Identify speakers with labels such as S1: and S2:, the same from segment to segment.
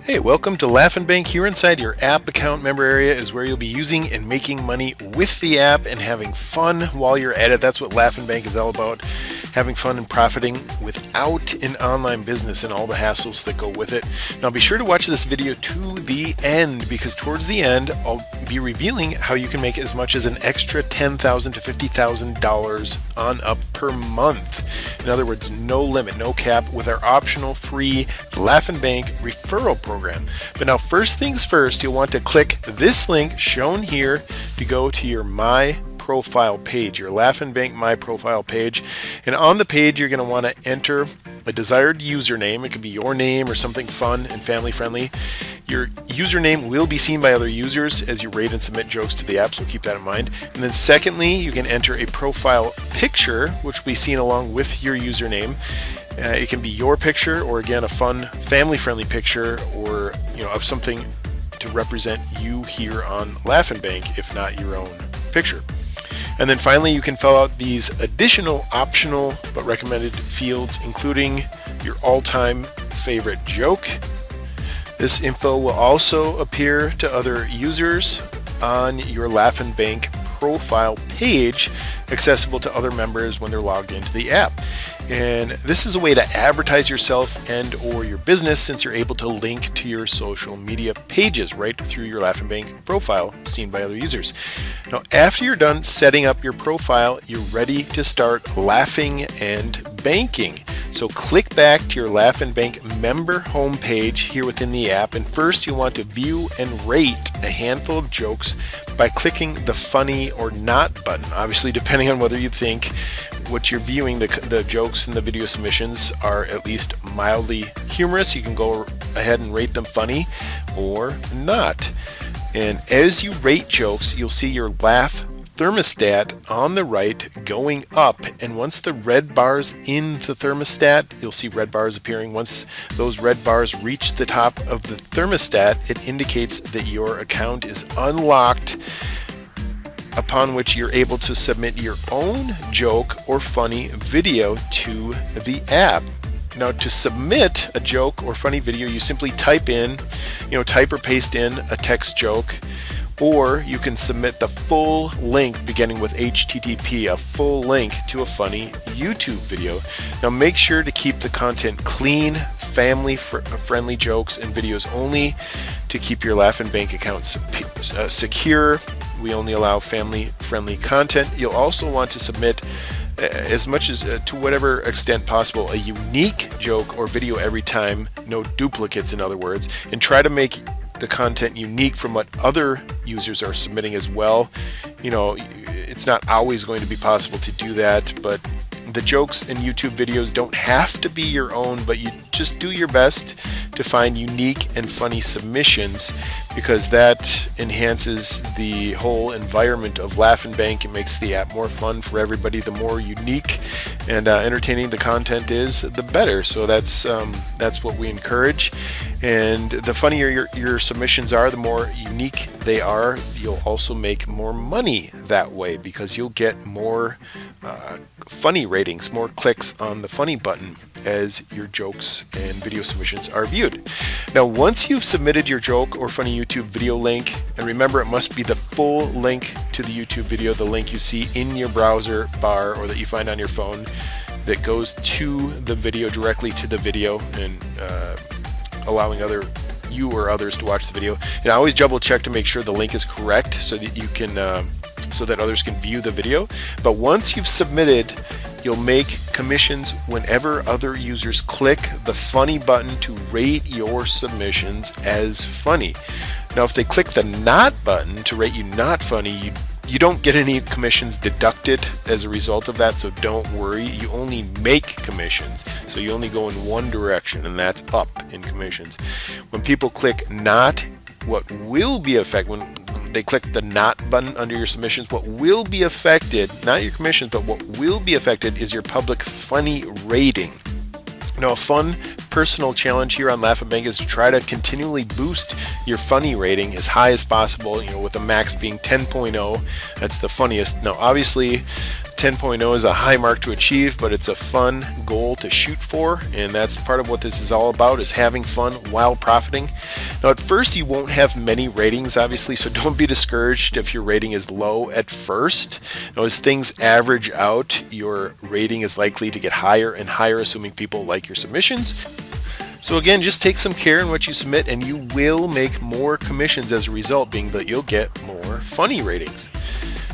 S1: Hey, welcome to Laugh Bank. Here inside your app account member area is where you'll be using and making money with the app and having fun while you're at it. That's what Laugh Bank is all about. Having fun and profiting without an online business and all the hassles that go with it. Now be sure to watch this video to the end, because towards the end I'll be revealing how you can make as much as an extra $10,000 to $50,000 on up per month. In other words, no limit, no cap, with our optional free Laugh Bank referral program. But now, first things first, you'll want to click this link shown here to go to your My Profile page, your Laugh Bank My Profile page. And on the page, you're going to want to enter a desired username. It could be your name or something fun and family friendly. Your username will be seen by other users as you rate and submit jokes to the app, so keep that in mind. And then secondly, you can enter a profile picture, which will be seen along with your username. It can be your picture, or again, a fun family-friendly picture, or of something to represent you here on Laugh Bank, if not your own picture. And then finally, you can fill out these additional optional but recommended fields, including your all-time favorite joke. This info will also appear to other users on your Laugh Bank profile page, accessible to other members when they're logged into the app. And this is a way to advertise yourself and or your business, since you're able to link to your social media pages right through your Laugh Bank profile seen by other users. Now, after you're done setting up your profile, you're ready to start laughing and banking. So click back to your Laugh Bank member homepage here within the app, and first you want to view and rate a handful of jokes by clicking the funny or not button. Obviously, depending on whether you think what you're viewing, the jokes and the video submissions are at least mildly humorous, you can go ahead and rate them funny or not. And as you rate jokes, you'll see your laugh thermostat on the right going up, and once the red bars in the thermostat, you'll see red bars appearing. Once those red bars reach the top of the thermostat, it indicates that your account is unlocked, upon which you're able to submit your own joke or funny video to the app. Now, to submit a joke or funny video, you simply type or paste in a text joke, or you can submit the full link beginning with HTTP, a full link to a funny YouTube video. Now, make sure to keep the content clean, family-friendly jokes and videos only, to keep your Laugh Bank account secure. We only allow family-friendly content. You'll also want to submit as much as to whatever extent possible, a unique joke or video every time, no duplicates in other words, and try to make the content unique from what other users are submitting as well. It's not always going to be possible to do that, but the jokes and YouTube videos don't have to be your own, but you just do your best to find unique and funny submissions, because that enhances the whole environment of Laugh Bank. It makes the app more fun for everybody. The more unique and entertaining the content is, the better. So that's what we encourage. And the funnier your submissions are, the more unique they are, you'll also make more money that way, because you'll get more funny ratings, more clicks on the funny button as your jokes and video submissions are viewed. Now, once you've submitted your joke or funny YouTube video link, and remember, it must be the full link to the YouTube video, the link you see in your browser bar or that you find on your phone, that goes to the video, directly to the video, and allowing you or others to watch the video. And always double check to make sure the link is correct, so that you can so that others can view the video. But once you've submitted, you'll make commissions whenever other users click the funny button to rate your submissions as funny. Now, if they click the not button to rate you not funny, you don't get any commissions deducted as a result of that, so don't worry. You only make commissions, so you only go in one direction, and that's up in commissions. When people click not, what will be affected, when they click the not button under your submissions, what will be affected, not your commissions, but what will be affected is your public funny rating. Now, a fun personal challenge here on Laugh Bank is to try to continually boost your funny rating as high as possible, with the max being 10.0. That's the funniest. Now, obviously, 10.0 is a high mark to achieve, but it's a fun goal to shoot for, and that's part of what this is all about, is having fun while profiting. Now at first you won't have many ratings, obviously, so don't be discouraged if your rating is low at first. Now as things average out, your rating is likely to get higher and higher, assuming people like your submissions. So again, just take some care in what you submit and you will make more commissions as a result, being that you'll get more funny ratings.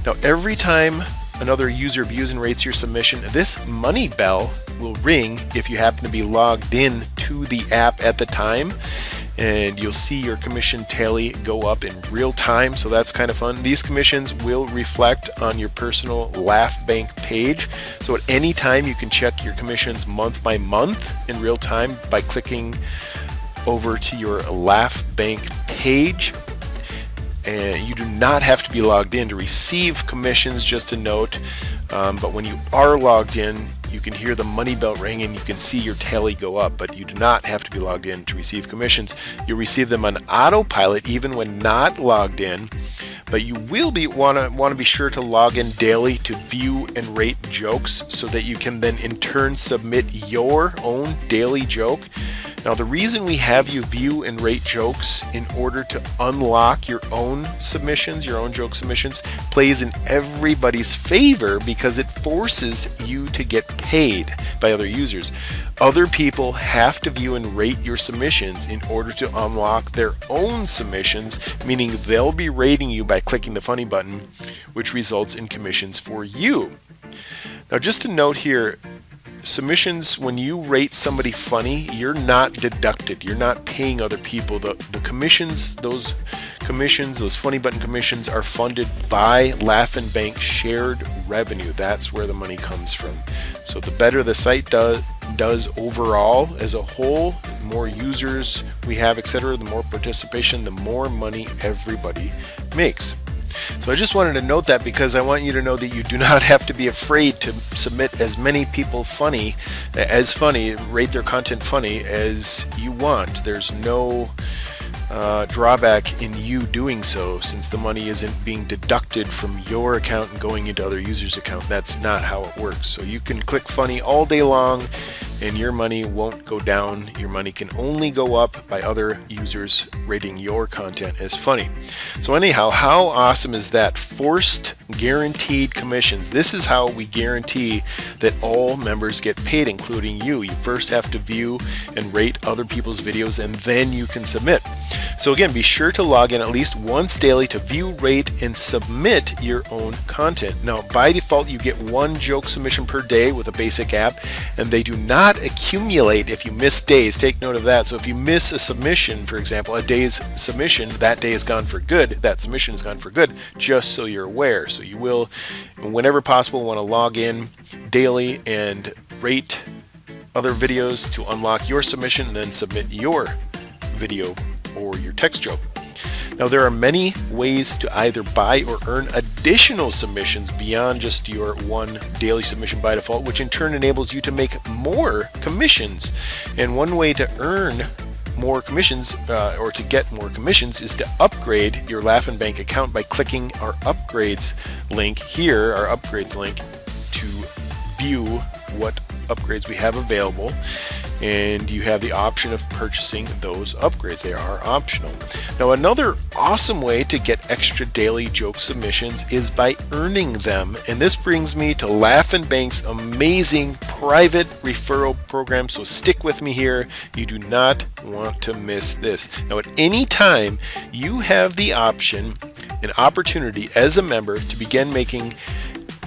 S1: Now every time another user views and rates your submission, this money bell will ring if you happen to be logged in to the app at the time, and you'll see your commission tally go up in real time, so that's kind of fun. These commissions will reflect on your personal Laugh Bank page, so at any time you can check your commissions month by month in real time by clicking over to your Laugh Bank page. And you do not have to be logged in to receive commissions, just a note, but when you are logged in, you can hear the money bell ring and you can see your tally go up, but you do not have to be logged in to receive commissions. You'll receive them on autopilot even when not logged in, but you will want to be sure to log in daily to view and rate jokes so that you can then in turn submit your own daily joke. Now the reason we have you view and rate jokes in order to unlock your own submissions, your own joke submissions, plays in everybody's favor because it forces you to get paid by other users. Other people have to view and rate your submissions in order to unlock their own submissions, meaning they'll be rating you by clicking the funny button, which results in commissions for you. Now just a note here, submissions, when you rate somebody funny, you're not deducted. You're not paying other people. The commissions, those funny button commissions are funded by Laugh and Bank shared revenue. That's where the money comes from. So the better the site does overall as a whole, the more users we have, etc., the more participation, the more money everybody makes. So I just wanted to note that because I want you to know that you do not have to be afraid to submit as many people rate their content funny as you want. There's no drawback in you doing so, since the money isn't being deducted from your account and going into other users' account. That's not how it works. So you can click funny all day long and your money won't go down. Your money can only go up by other users rating your content as funny. So anyhow, how awesome is that? Forced guaranteed commissions. This is how we guarantee that all members get paid, including you. You first have to view and rate other people's videos and then you can submit. So again, be sure to log in at least once daily to view, rate, and submit your own content. Now, by default, you get one joke submission per day with a basic app, and they do not accumulate if you miss days. Take note of that. So if you miss a submission, for example, a day's submission, that day is gone for good. That submission is gone for good, just so you're aware. So you will, whenever possible, want to log in daily and rate other videos to unlock your submission and then submit your video or your text joke. Now there are many ways to either buy or earn additional submissions beyond just your one daily submission by default, which in turn enables you to make more commissions. And one way to earn more commissions or to get more commissions is to upgrade your Laugh and Bank account by clicking our upgrades link here, our upgrades link, to view what upgrades we have available, and you have the option of purchasing those upgrades. They are optional. Now another awesome way to get extra daily joke submissions is by earning them, and this brings me to Laugh and Bank's amazing private referral program. So stick with me here, you do not want to miss this. Now at any time you have the option, an opportunity as a member to begin making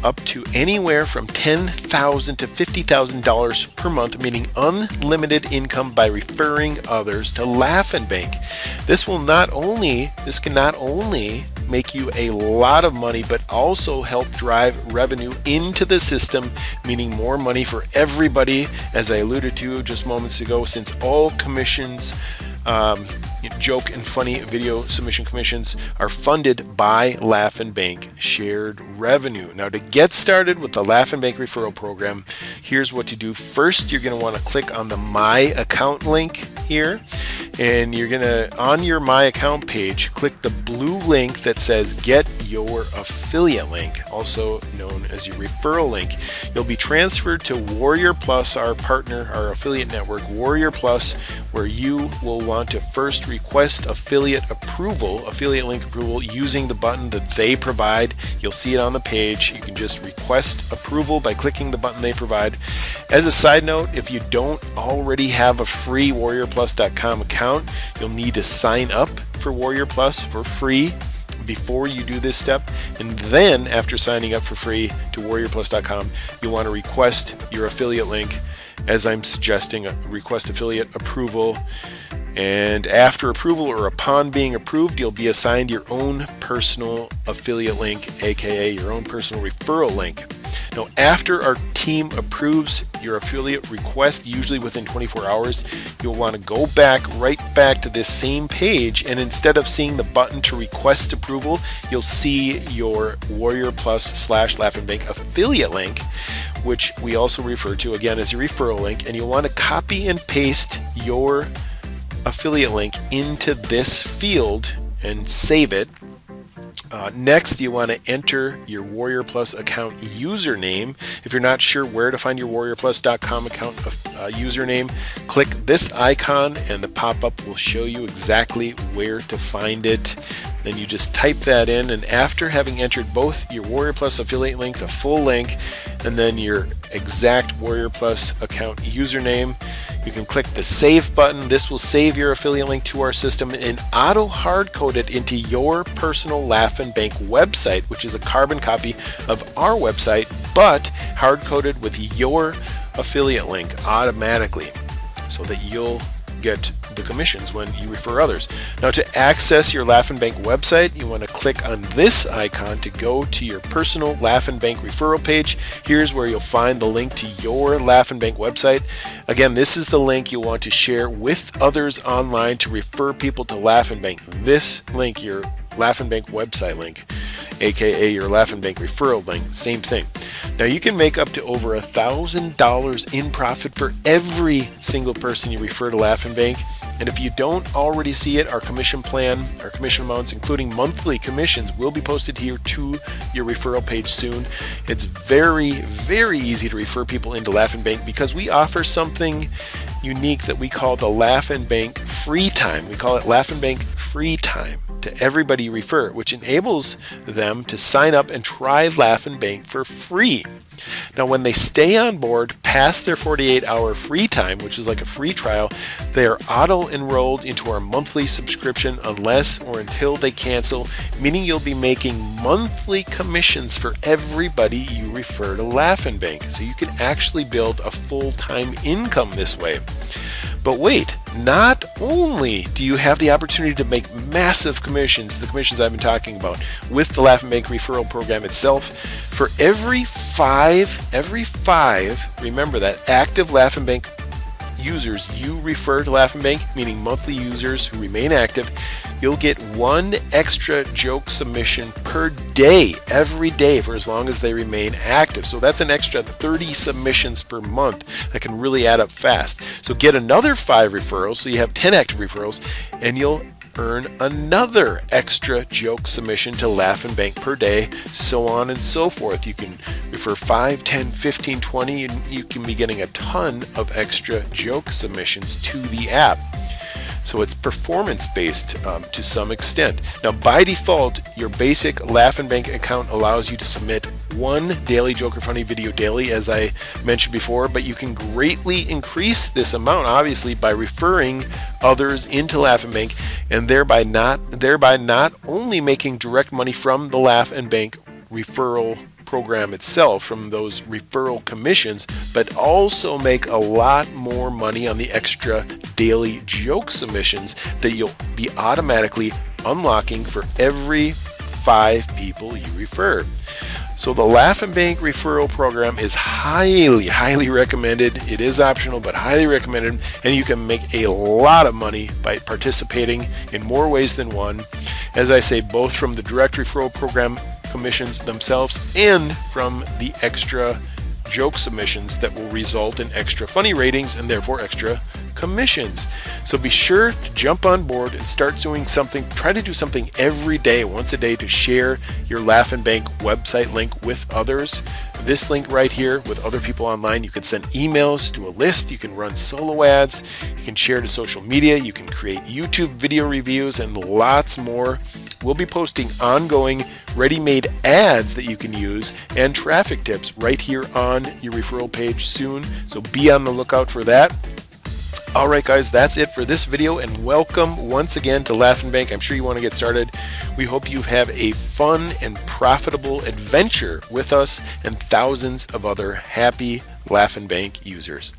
S1: up to anywhere from $10,000 to $50,000 per month, meaning unlimited income by referring others to Laugh and Bank. This can not only make you a lot of money, but also help drive revenue into the system, meaning more money for everybody, as I alluded to just moments ago, since all commissions, joke and funny video submission commissions, are funded by Laugh and Bank shared revenue. Now to get started with the Laugh and Bank referral program, here's what to do. First, you're going to want to click on the My Account link here, and you're gonna, on your My Account page, click the blue link that says Get Your Affiliate Link, also known as your referral link. You'll be transferred to Warrior Plus, our partner, our affiliate network, Warrior Plus, where you will want to first request affiliate link approval using the button that they provide. You'll see it on the page. You can just request approval by clicking the button they provide. As a side note, if you don't already have a free warriorplus.com account, you'll need to sign up for Warrior Plus for free before you do this step, and then after signing up for free to warriorplus.com, you want to request your affiliate link, as I'm suggesting, request affiliate approval. And after approval or upon being approved, you'll be assigned your own personal affiliate link, aka your own personal referral link. Now, after our team approves your affiliate request, usually within 24 hours, you'll want to go right back to this same page, and instead of seeing the button to request approval, you'll see your Warrior Plus / Laughing Bank affiliate link, which we also refer to again as your referral link, and you'll want to copy and paste your affiliate link into this field and save it. Next, you want to enter your Warrior Plus account username. If you're not sure where to find your warriorplus.com account username, click this icon and the pop-up will show you exactly where to find it. Then you just type that in, and after having entered both your Warrior Plus affiliate link, the full link, and then your exact Warrior Plus account username, you can click the Save button. This will save your affiliate link to our system and auto hard code it into your personal Laughing Bank website, which is a carbon copy of our website, but hard coded with your affiliate link automatically, so that you'll get the commissions when you refer others. Now, to access your Laughing Bank website, you want to click on this icon to go to your personal Laughing Bank referral page. Here's where you'll find the link to your Laughing Bank website. Again, this is the link you'll want to share with others online to refer people to Laughing Bank. This link, your Laughing Bank website link, aka your Laughing Bank referral link, same thing. Now, you can make up to over $1,000 in profit for every single person you refer to Laughing Bank. And if you don't already see it, our commission plan, our commission amounts, including monthly commissions, will be posted here to your referral page soon. It's very, very easy to refer people into Laughing Bank because we offer something unique that we call the Laughing Bank Free Time. We call it Laughing Bank Free Time to everybody you refer, which enables them to sign up and try Laughing Bank for free. Now, when they stay on board past their 48-hour free time, which is like a free trial, they are auto-enrolled into our monthly subscription unless or until they cancel, meaning you'll be making monthly commissions for everybody you refer to Laughing Bank. So you can actually build a full-time income this way. But wait, not only do you have the opportunity to make massive commissions, the commissions I've been talking about, with the Laughing Bank referral program itself, for every five, remember that, active Laughing Bank users you refer to Laughing Bank, meaning monthly users who remain active, you'll get one extra joke submission per day, every day, for as long as they remain active. So that's an extra 30 submissions per month that can really add up fast. So get another 5 referrals, so you have 10 active referrals, and you'll earn another extra joke submission to Laughing Bank per day, so on and so forth. You can refer 5, 10, 15, 20, and you can be getting a ton of extra joke submissions to the app. So it's performance-based to some extent. Now, by default, your basic Laughing Bank account allows you to submit one daily Joke or Funny video daily, as I mentioned before, but you can greatly increase this amount, obviously, by referring others into Laughing Bank, and thereby not only making direct money from the Laughing Bank referral program itself, from those referral commissions, but also make a lot more money on the extra daily joke submissions that you'll be automatically unlocking for every 5 people you refer. So the Laughing Bank referral program is highly recommended. It is optional, but highly recommended, and you can make a lot of money by participating in more ways than one. As I say, both from the direct referral program commissions themselves and from the extra joke submissions that will result in extra funny ratings and therefore extra commissions. So be sure to jump on board and start doing something. Try to do something every day, once a day, to share your Laugh Bank website link with others. This link right here with other people online. You can send emails to a list. You can run solo ads. You can share to social media. You can create YouTube video reviews and lots more. We'll be posting ongoing ready-made ads that you can use and traffic tips right here on your referral page soon. So be on the lookout for that. All right, guys, that's it for this video, and welcome once again to Laugh Bank. I'm sure you want to get started. We hope you have a fun and profitable adventure with us and thousands of other happy Laugh Bank users.